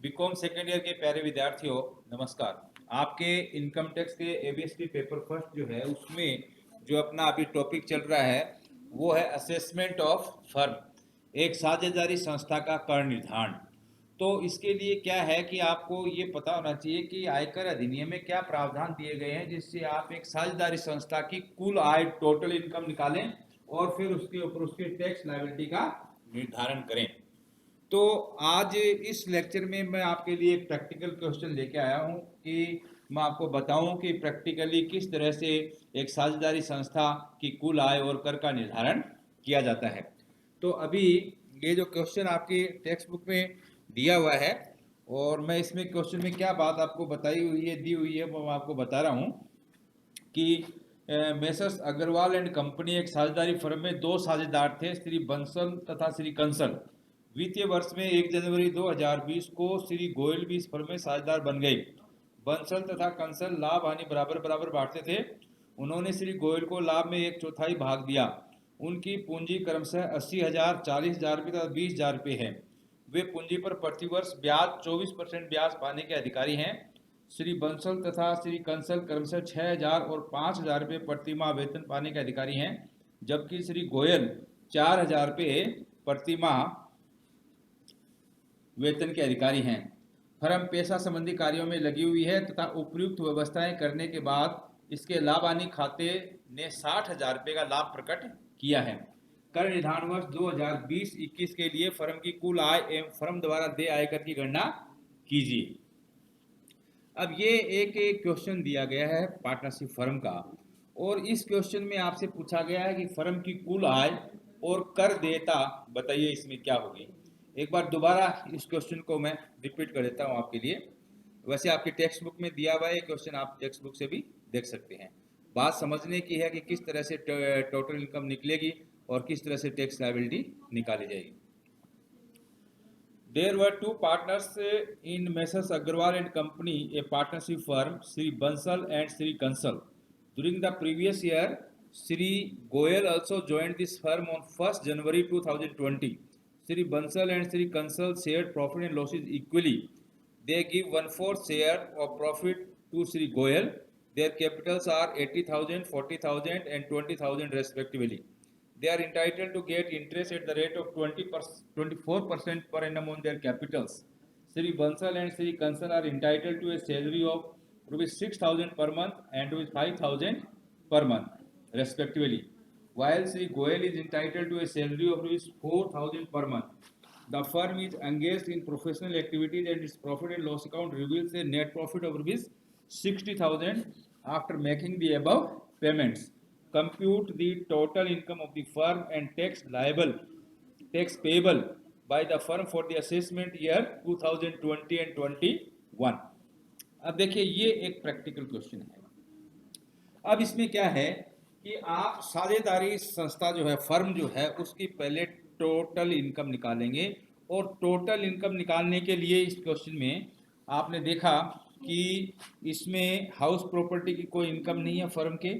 BCom second year के प्यारे विद्यार्थियों, नमस्कार। आपके इनकम टैक्स के एबीएसटी पेपर फर्स्ट जो है उसमें जो अपना अभी टॉपिक चल रहा है वो है असेसमेंट ऑफ फर्म, एक साझेदारी संस्था का कर निर्धारण। तो इसके लिए क्या है कि आपको ये पता होना चाहिए कि आयकर अधिनियम में क्या प्रावधान दिए गए हैं जिससे आप एक साझेदारी संस्था की कुल आय, टोटल इनकम निकालें और फिर उसके ऊपर उसके टैक्स लायबिलिटी का निर्धारण करें। तो आज इस लेक्चर में मैं आपके लिए एक प्रैक्टिकल क्वेश्चन लेके आया हूं कि मैं आपको बताऊं कि प्रैक्टिकली किस तरह से एक साझेदारी संस्था की कुल आय और कर का निर्धारण किया जाता है। तो अभी ये जो क्वेश्चन आपकी टेक्स्ट बुक में दिया हुआ है और मैं इसमें क्वेश्चन में क्या बात आपको बताई हुई है, दी हुई है, वो मैं आपको बता रहा हूँ कि मेसर्स अग्रवाल एंड कंपनी एक साझेदारी फर्म में दो साझेदार थे, श्री बंसल तथा श्री कंसल। वित्तीय वर्ष में 1 जनवरी 2020 को श्री गोयल भी इस फर्म में साझेदार बन गए। बंसल तथा कंसल लाभ हानि बराबर बराबर बांटते थे। उन्होंने श्री गोयल को लाभ में 1/4 भाग दिया। उनकी पूंजी क्रमशः 80,000, 40,000 रुपये तथा 20,000 रुपये है। वे पूंजी पर प्रतिवर्ष ब्याज 24% ब्याज पाने के अधिकारी हैं। श्री बंसल तथा श्री कंसल क्रमशः 6,000 और 5,000 रुपये प्रतिमाह वेतन पाने के अधिकारी हैं, जबकि श्री गोयल 4,000 रुपये प्रतिमाह वेतन के अधिकारी हैं। फर्म पेशा संबंधी कार्यों में लगी हुई है तथा उपयुक्त व्यवस्थाएं करने के बाद इसके लाभ हानि खाते ने 60,000 रुपये का लाभ प्रकट किया है। कर निर्धारण वर्ष 2020-21 के लिए फर्म की कुल आय एवं फर्म द्वारा देय आयकर की गणना कीजिए। अब ये एक क्वेश्चन दिया गया है पार्टनरशिप फर्म का और इस क्वेश्चन में आपसे पूछा गया है कि फर्म की कुल आय और कर देयता बताइए इसमें क्या होगी। एक बार दोबारा इस क्वेश्चन को मैं रिपीट कर देता हूँ आपके लिए। वैसे आपकी टेक्स्ट बुक में दिया हुआ है क्वेश्चन, आप टेक्स्ट बुक से भी देख सकते हैं। बात समझने की है कि किस तरह से टोटल इनकम निकलेगी और किस तरह से टैक्स लायबिलिटी निकाली जाएगी। There were two partners in Messrs Agarwal and Company, a partnership firm, Sri Bansal and Sri Kansal. During the previous year, Sri Goyal also joined this firm on 1st January 2020. Sri Bansal and Sri Kansal shared profit and losses equally. They give 1/4 share of profit to Sri Goyal. Their capitals are 80,000, 40,000 and 20,000 respectively. They are entitled to get interest at the rate of 24% per annum on their capitals. Sri Bansal and Sri Kansal are entitled to a salary of rupees 6,000 per month and rupees 5,000 per month, respectively, while Sri Goyal is entitled to a salary of rupees 4,000 per month. The firm is engaged in professional activities and its profit and loss account reveals a net profit of rupees 60,000 after making the above payments. Compute the total income of the firm and tax payable by the firm for the assessment year 2020 and 21. अब देखिए ये एक practical question है। अब इसमें क्या है कि आप साझेदारी संस्था जो है, फर्म जो है, उसकी पहले टोटल इनकम निकालेंगे और टोटल इनकम निकालने के लिए इस क्वेश्चन में आपने देखा कि इसमें हाउस प्रॉपर्टी की कोई इनकम नहीं है, फर्म के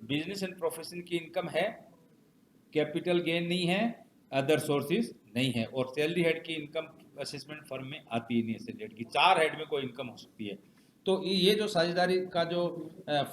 बिजनेस एंड प्रोफेशन की इनकम है, कैपिटल गेन नहीं है, अदर सोर्सेज नहीं है और सैलरी हेड की इनकम असेसमेंट फर्म में आती ही नहीं है। सैलरी हेड की 4 हेड में कोई इनकम हो सकती है। तो ये जो साझेदारी का जो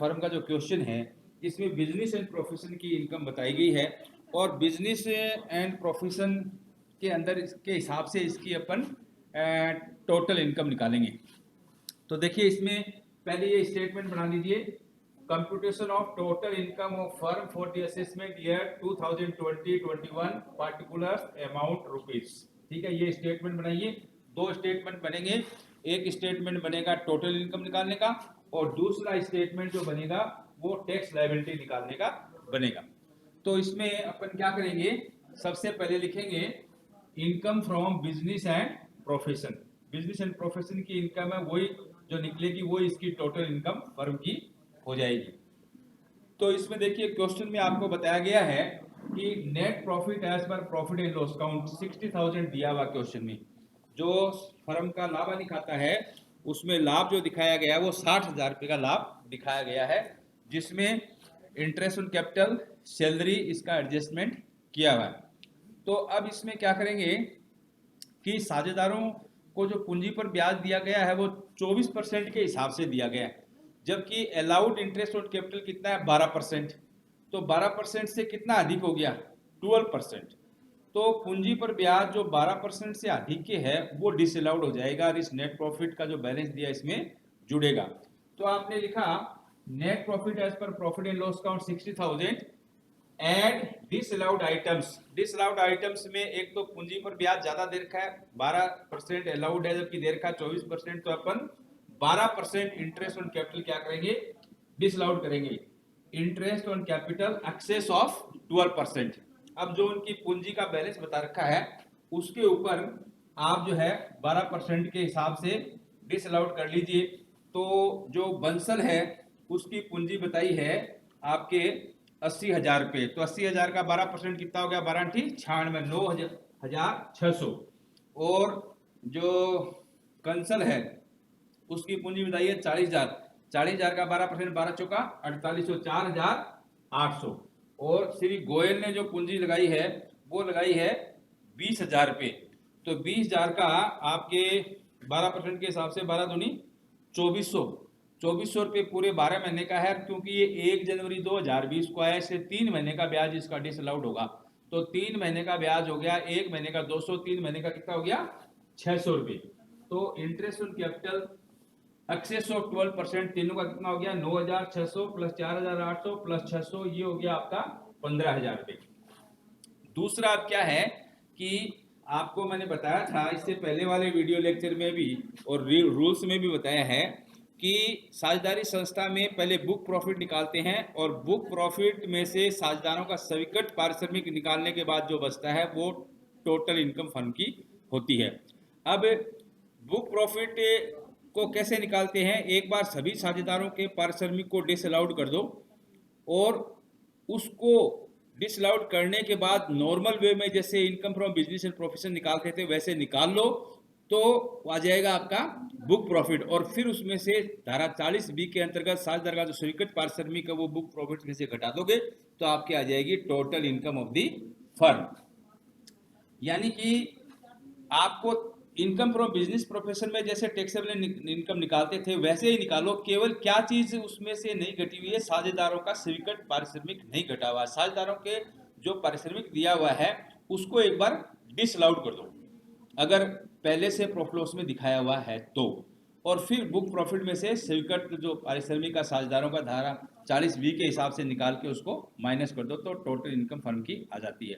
फर्म का जो क्वेश्चन है इसमें बिजनेस एंड प्रोफेशन की इनकम बताई गई है और बिजनेस एंड प्रोफेशन के अंदर इसके हिसाब से इसकी अपन टोटल इनकम निकालेंगे। तो देखिए इसमें पहले ये स्टेटमेंट बना लीजिए, computation of total income of firm for the assessment year 2020-21 particular amount rupees. ठीक है, ये स्टेटमेंट बनाइए। 2 स्टेटमेंट बनेंगे, एक स्टेटमेंट बनेगा टोटल इनकम निकालने का और दूसरा स्टेटमेंट जो बनेगा वो टैक्स लायबिलिटी निकालने का बनेगा। तो इसमें अपन क्या करेंगे, सबसे पहले लिखेंगे income from business and profession. Business and profession की इनकम है वही जो निकलेगी, वो इसकी टोटल इनकम फर्म की हो जाएगी। तो इसमें देखिए क्वेश्चन में आपको बताया गया है कि net profit as per profit and loss account 60,000 दिया हुआ क्वेश्चन में। जो फर्म का लाभ हानि खाता है उसमें लाभ जो दिखाया गया है वो 60,000 रुपये का लाभ दिखाया गया है, जिसमें इंटरेस्ट ऑन कैपिटल, सैलरी, इसका एडजस्टमेंट किया हुआ है। तो अब इसमें क्या करेंगे कि साझेदारों को जो पूंजी पर ब्याज दिया गया है वो 24% के हिसाब से दिया गया है, जबकि अलाउड इंटरेस्ट ऑन कैपिटल कितना है 12%। तो 12% से कितना अधिक हो गया 12%। तो पूंजी पर ब्याज जो 12% से अधिक के है वो डिसअलाउड हो जाएगा और इस नेट प्रॉफिट का जो बैलेंस दिया इसमें जुड़ेगा। तो आपने लिखा net profit as per profit and loss account 60,000 and disallowed items. Disallowed items में एक तो पूंजी पर ब्याज ज्यादा दे रखा है 12% अलाउड है, जबकि दे रखा 24%। तो अपन 12% इंटरेस्ट ऑन कैपिटल क्या करेंगे डिसअलाउड करेंगे। Interest on capital excess of 12%। अब जो उनकी पूंजी का बैलेंस बता रखा है उसके ऊपर आप जो है 12% के हिसाब से डिसअलाउड कर लीजिए। तो जो बंसल है उसकी पूंजी बताई है आपके 80,000 रुपये। तो 80,000 का 12% कितना हो गया 12 96, 9,600। और जो कंसल है उसकी पूंजी बताई है 40,000। 40,000 का 12% 12 चौका 4800, 4,800। और श्री गोयल ने जो पूंजी लगाई है वो लगाई है 20,000 रुपये। तो 20,000 का आपके 12% के हिसाब से 12 दूनी 2400। 2400 रुपये पूरे 12 महीने का है, क्योंकि ये 1 जनवरी 2020 को आया, इससे 3 महीने का ब्याज इसका डिसअलाउड होगा। तो 3 महीने का ब्याज हो गया, 1 महीने का 200, 3 महीने का कितना हो गया 600 रुपये। तो interest on capital excess of 12%, तीनों का कितना हो गया 9,600 प्लस 4,800 प्लस 600, ये हो गया आपका 15,000 रुपये। दूसरा अब क्या है कि आपको मैंने बताया था इससे पहले वाले वीडियो लेक्चर में भी और रूल्स में भी बताया है कि साझेदारी संस्था में पहले बुक प्रॉफिट निकालते हैं और बुक प्रॉफिट में से साझेदारों का स्वीकृत पारिश्रमिक निकालने के बाद जो बचता है वो टोटल इनकम फर्म की होती है। अब बुक प्रॉफिट को कैसे निकालते हैं, एक बार सभी साझेदारों के पारिश्रमिक को डिसअलाउड कर दो और उसको डिसअलाउड करने के बाद नॉर्मल वे में जैसे income from business and profession निकालते थे वैसे निकाल लो, तो आ जाएगा आपका बुक प्रॉफिट। और फिर उसमें से धारा 40B के अंतर्गत साझेदार का जो स्वीकृत पारिश्रमिक है वो बुक प्रॉफिट में से घटा दोगे तो आपके आ जाएगी total income of the firm. यानी कि आपको इनकम फ्रॉम बिजनेस प्रोफेशन में जैसे टैक्सेबल इनकम निकालते थे वैसे ही निकालो, केवल क्या चीज उसमें से नहीं घटी हुई है, साझेदारों का स्वीकृत पारिश्रमिक नहीं घटा हुआ। साझेदारों के जो पारिश्रमिक दिया हुआ है उसको एक बार डिसअलाउड कर दो अगर पहले से प्रॉफिट लॉस में दिखाया हुआ है तो, और फिर बुक प्रॉफिट में से स्वीकृत जो पारिश्रमिक का साझेदारों का धारा 40B के हिसाब से निकाल के उसको माइनस कर दो तो टोटल इनकम फर्म की आ जाती है।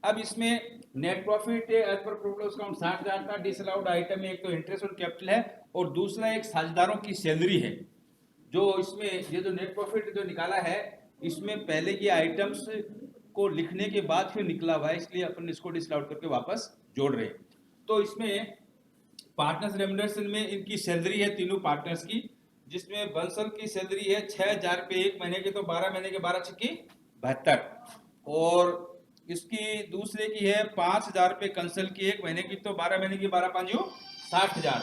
अब इसमें net profit as per profit loss account 60,000 का डिसअलाउड आइटम में एक तो इंटरेस्ट ऑन कैपिटल है और दूसरा एक साझेदारों की सैलरी है। जो इसमें ये जो नेट प्रॉफिट जो निकाला है इसमें पहले ये आइटम्स को लिखने के बाद फिर निकला हुआ है, इसलिए अपन इसको डिसअलाउड करके वापस जोड़ रहे हैं। तो इसमें पार्टनर्स रेम्युनरेशन में इनकी सैलरी है तीनों पार्टनर्स की, जिसमें बंसल की सैलरी है 6,000 रुपये 1 महीने के, तो 12 महीने के 12 छक्के 72। और इसकी दूसरे की है 5,000 रुपये कंसल की 1 महीने की, तो 12 महीने की 12 5 60,000।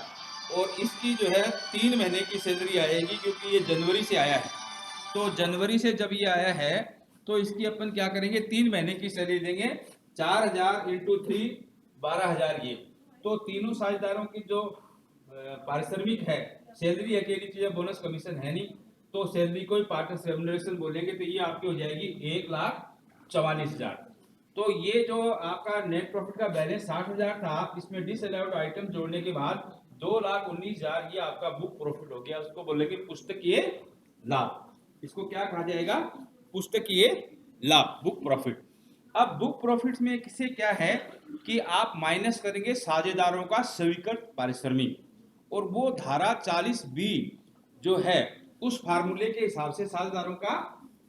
और इसकी जो है 3 महीने की सैलरी आएगी क्योंकि ये जनवरी से आया है। तो जनवरी से जब ये आया है तो इसकी अपन क्या करेंगे 3 महीने की सैलरी देंगे 4,000 इंटू 3 12,000 ये। तो तीनों साझेदारों की जो पारिश्रमिक है, सैलरी अकेली चीज है, बोनस कमीशन है नहीं, तो सैलरी को ही पार्टनर्स रेम्युनरेशन बोलेंगे, तो ये आपकी हो जाएगी 1,44,000। तो ये जो आपका नेट प्रॉफिट का बैलेंस 60,000 था, इसमें डिसअलाउड आइटम जोड़ने के बाद 2,19,000 ये आपका बुक प्रॉफिट हो गया। उसको बोलेंगे पुस्तकीय लाभ। इसको क्या कहा जाएगा पुस्तकीय लाभ, बुक प्रॉफिट। अब बुक प्रॉफिट में किसे क्या है कि आप माइनस करेंगे साझेदारों का स्वीकृत पारिश्रमिक, और वो धारा 40B जो है उस फार्मूले के हिसाब से साझेदारों का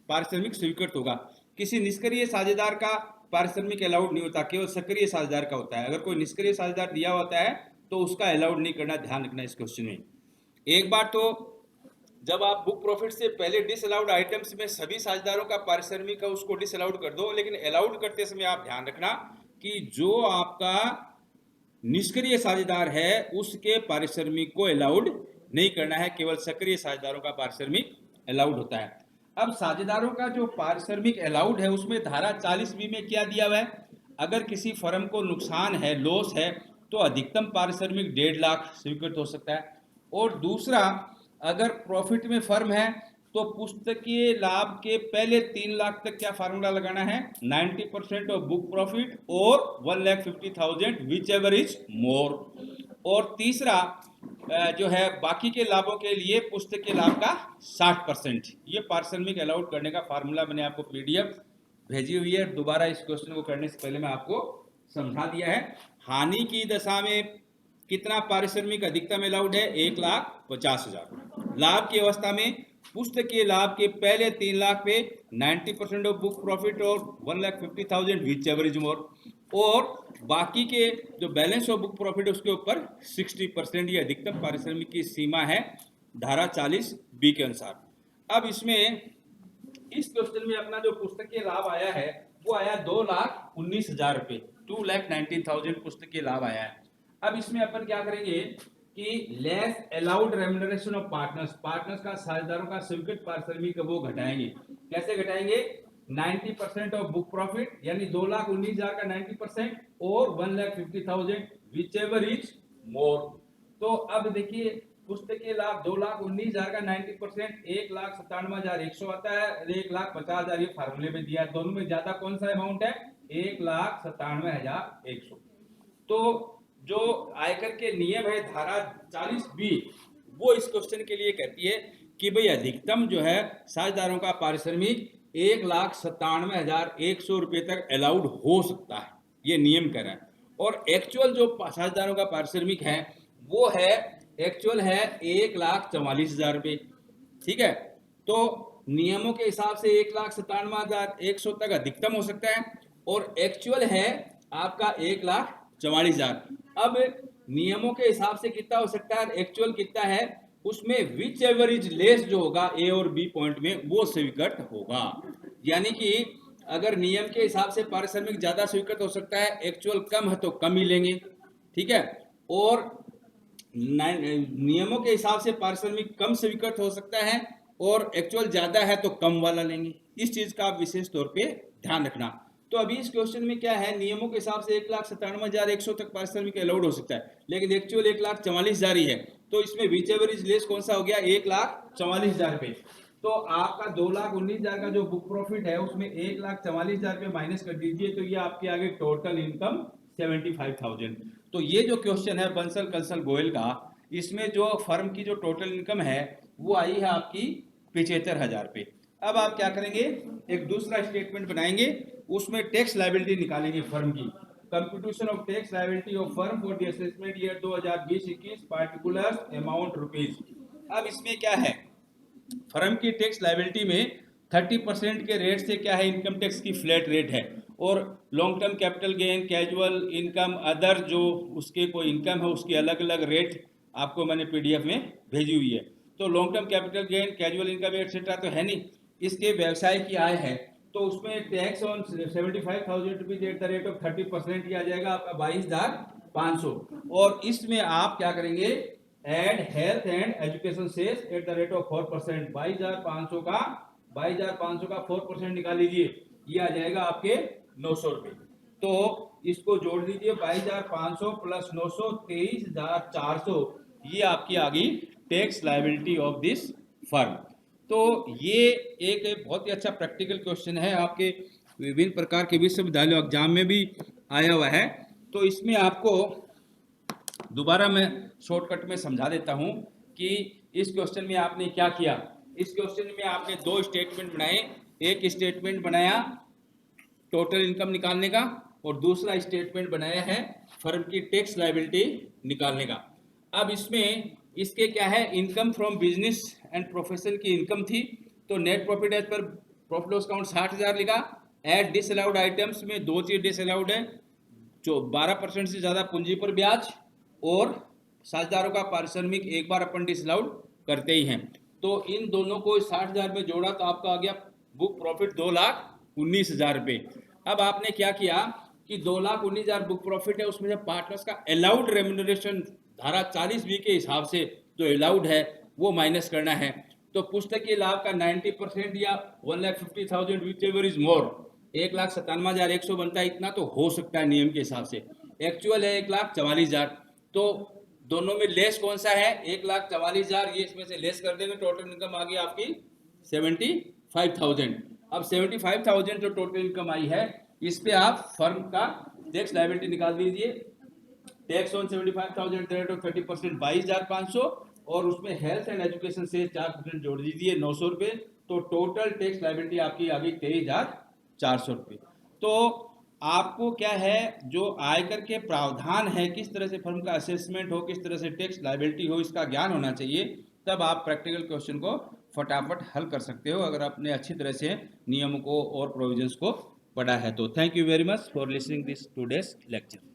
पारिश्रमिक स्वीकृत होगा। किसी निष्क्रिय साझेदार का पारिश्रमिक अलाउड नहीं होता, केवल सक्रिय साझेदार का होता है। अगर कोई निष्क्रिय साझेदार दिया होता है तो उसका अलाउड नहीं करना, ध्यान रखना इस क्वेश्चन में। एक बार तो जब आप बुक प्रॉफिट से पहले डिसअलाउड आइटम्स में सभी साझेदारों का पारिश्रमिक है उसको डिसअलाउड कर दो, लेकिन अलाउड करते समय आप ध्यान रखना कि जो आपका निष्क्रिय साझेदार है उसके पारिश्रमिक को अलाउड नहीं करना है, केवल सक्रिय साझेदारों का पारिश्रमिक अलाउड होता है। अब साझेदारों का जो पारिश्रमिक अलाउड है उसमें धारा 40B में क्या दिया हुआ है, अगर किसी फर्म को नुकसान है, लॉस है, तो अधिकतम पारिश्रमिक 1.5 लाख स्वीकृत हो सकता है। और दूसरा, अगर प्रॉफिट में फर्म है तो पुस्तकीय लाभ के पहले 3 लाख तक क्या फार्मूला लगाना है, 90% ऑफ बुक प्रॉफिट और 1,50,000 विच एवर इज मोर। और तीसरा जो है बाकी के लाभों के लिए पुस्तकीय लाभ का 60%। ये पारिश्रमिक अलाउड करने का फार्मूला मैंने आपको पीडीएफ भेजी हुई है। दोबारा इस क्वेश्चन को करने से पहले मैं आपको समझा दिया है। हानि की दशा में कितना पारिश्रमिक अधिकतम अलाउड है, 1,50,000। लाभ की अवस्था में पुस्तकीय लाभ के पहले 3 लाख पे 90% ऑफ बुक प्रॉफिट और 1,50,000 विच एवर इज मोर। और बाकी के जो बैलेंस ऑफ बुक प्रॉफिट है उसके ऊपर 60%। ये अधिकतम पारिश्रमिक की सीमा है धारा 40B के अनुसार। अब इसमें इस क्वेश्चन में अपना जो पुस्तकीय लाभ आया है वो आया 2,19,000 रुपये, 2,19,000 पुस्तकीय लाभ आया है। अब इसमें अपन क्या करेंगे कि less allowed remuneration of partners, partners का साझेदारों का स्वीकृत पारिश्रमिक वो घटाएंगे। कैसे घटाएंगे, 90% ऑफ बुक प्रॉफिट यानी 2,19,000 का 90% और 1,50,000 विच एवर इज मोर। तो अब देखिए पुस्तकीय लाभ 2,19,000 का 90% 1,97,100 आता है, 1,50,000 ये फार्मूले में दिया है। दोनों में ज्यादा कौन सा अमाउंट है, 1,97,100। तो जो आयकर के नियम है धारा 40B वो इस क्वेश्चन के लिए कहती है कि भाई अधिकतम जो है साझेदारों का पारिश्रमिक 1,97,100 रुपये तक अलाउड हो सकता है, ये नियम कह रहा है। और एक्चुअल जो साझेदारों का पारिश्रमिक है वो है एक्चुअल है 1,44,000 रुपये। ठीक है, तो नियमों के हिसाब से 1,97,100 तक अधिकतम हो सकता है और एक्चुअल है आपका 1,44,000। अब नियमों के हिसाब से कितना हो सकता है, एक्चुअल कितना है, उसमें विच एवरेज लेस जो होगा ए और बी पॉइंट में वो स्वीकृत होगा। यानी कि अगर नियम के हिसाब से पारिश्रमिक ज्यादा स्वीकृत हो सकता है, एक्चुअल कम है तो कम ही लेंगे। ठीक है, और नियमों के हिसाब से पारिश्रमिक कम स्वीकृत हो सकता है और एक्चुअल ज्यादा है तो कम वाला लेंगे। इस चीज का आप विशेष तौर पे ध्यान रखना। तो अभी इस क्वेश्चन में क्या है, नियमों के हिसाब से 1,97,100 तक पारिश्रमिक अलाउड हो सकता है, लेकिन एक्चुअल 1,44,000 ही है। तो इसमें विच एवरेज लेस कौन सा हो गया, 1,44,000 रुपये। तो आपका 2,19,000 का जो बुक प्रॉफिट है उसमें 1,44,000 रुपये माइनस कर दीजिए, तो ये आपके आगे टोटल इनकम 75,000। तो ये जो क्वेश्चन है बंसल कंसल गोयल का, इसमें जो फर्म की जो टोटल इनकम है वो आई है आपकी 75,000 रुपये। अब आप क्या करेंगे, एक दूसरा स्टेटमेंट बनाएंगे, उसमें टैक्स लायबिलिटी निकालेंगे फर्म की। Computation of tax liability of firm for the assessment year 2020-21 particular amount rupees. अब इसमें क्या है, फर्म की टैक्स लायबिलिटी में 30% के रेट से क्या है, इनकम टैक्स की फ्लैट रेट है। और long term capital gain, casual income, other जो उसके कोई इनकम है उसकी अलग अलग रेट आपको मैंने पीडीएफ में भेजी हुई है। तो long term capital gain, casual income etcetera तो है नहीं, इसके व्यवसाय की आय है, तो उसमें tax on 75,000 rupees at the rate of 30% ही आ जाएगा आपका 22,500। और इसमें आप क्या करेंगे, add health and education cess at the rate of 4%। 22,500 का 4% निकाल लीजिए, ये आ जाएगा आपके 900 रुपये। तो इसको जोड़ दीजिए, 22,500 प्लस 900 23,400, ये आपकी आ गई tax liability of this firm. तो ये एक बहुत ही अच्छा प्रैक्टिकल क्वेश्चन है, आपके विभिन्न प्रकार के विश्वविद्यालय एग्जाम में भी आया हुआ है। तो इसमें आपको दोबारा मैं शॉर्टकट में समझा देता हूं कि इस क्वेश्चन में आपने क्या किया। इस क्वेश्चन में आपने दो स्टेटमेंट बनाए, एक स्टेटमेंट बनाया टोटल इनकम निकालने का और दूसरा स्टेटमेंट बनाया है फर्म की टैक्स लायबिलिटी निकालने का। अब इसमें इसके क्या है, income from business and profession की इनकम थी, तो net profit as per profit loss account 60,000 लिखा। एड डिसअलाउड आइटम्स में दो चीज डिसअलाउड है, जो 12% से ज्यादा पूंजी पर ब्याज और साझेदारों का पारिश्रमिक एक बार अपन डिसअलाउड करते ही हैं। तो इन दोनों को 60,000 में जोड़ा तो आपका आ गया बुक प्रॉफिट 2,19,000 रुपये। अब आपने क्या किया कि 2,19,000 बुक प्रॉफिट है, उसमें से पार्टनर्स का अलाउड रेम्युनरेशन धारा 40B के हिसाब से जो अलाउड है वो माइनस करना है। तो पुस्तकीय लाभ का 90% या 1,50,000 विच एवर इज मोर, 1,97,100 बनता है, इतना तो हो सकता है नियम के हिसाब से। एक्चुअल है 1,44,000। तो दोनों में लेस कौन सा है? 1,44,000, ये इसमें से लेस कर देंगे, टोटल इनकम आ गई आपकी 75,000। अब 75,000 जो टोटल इनकम आई है, इस पे आप फर्म का टैक्स लायबिलिटी निकाल दीजिए। टैक्स ऑन 75,000 रेट ऑफ 30% 22,500, और उसमें हेल्थ एंड एजुकेशन से 4% जोड़ दीजिए 900 रुपये। तो टोटल टैक्स लायबिलिटी आपकी आ गई 23,400 रुपये। तो आपको क्या है, जो आयकर के प्रावधान है, किस तरह से फर्म का असेसमेंट हो, किस तरह से टैक्स लायबिलिटी हो, इसका ज्ञान होना चाहिए। तब आप प्रैक्टिकल क्वेश्चन को फटाफट हल कर सकते हो, अगर आपने अच्छी तरह से नियमों को और प्रोविजंस को पढ़ा है तो। Thank you very much for listening this today's lecture.